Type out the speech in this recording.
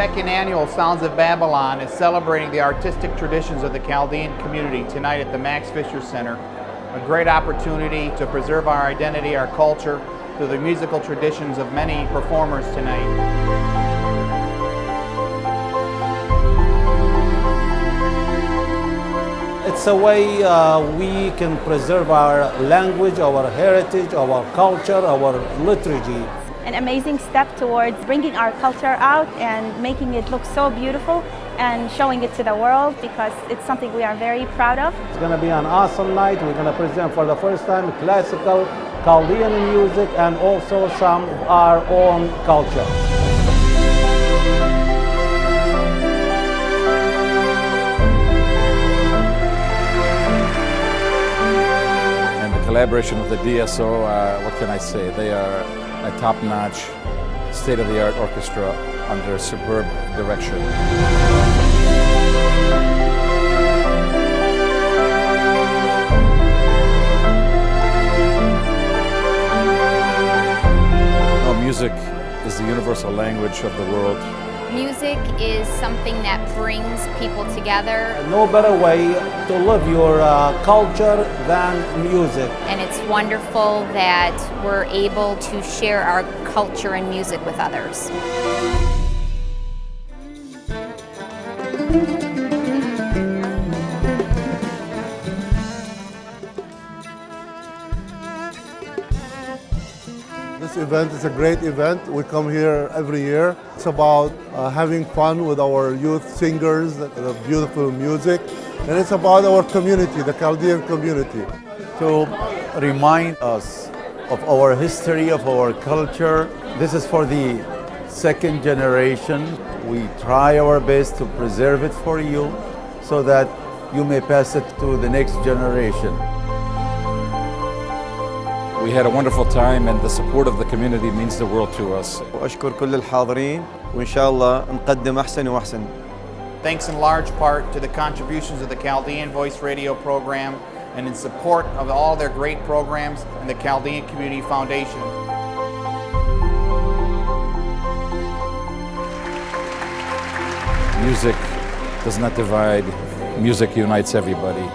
second annual Sounds of Babylon is celebrating the artistic traditions of the Chaldean community tonight at the Max Fisher Center. A great opportunity to preserve our identity, our culture, through the musical traditions of many performers tonight. It's a way we can preserve our language, our heritage, our culture, our liturgy. An amazing step towards bringing our culture out and making it look so beautiful and showing it to the world, because it's something we are very proud of. It's going to be an awesome night. We're going to present for the first time classical Chaldean music and also some of our own culture. Collaboration with the DSO, what can I say? They are a top-notch, state-of-the-art orchestra under superb direction. Music is the universal language of the world. Music is something that brings people together. No better way to live your culture than music. And it's wonderful that we're able to share our culture and music with others. This event is a great event. We come here every year. It's about having fun with our youth singers, the beautiful music, and it's about our community, the Chaldean community. To remind us of our history, of our culture. This is for the second generation. We try our best to preserve it for you so that you may pass it to the next generation. We had a wonderful time, and the support of the community means the world to us. وأشكر كل الحاضرين وإن شاء الله نقدم أحسن وأحسن. Thanks in large part to the contributions of the Chaldean Voice Radio program and in support of all their great programs and the Chaldean Community Foundation. Music does not divide. Music unites everybody.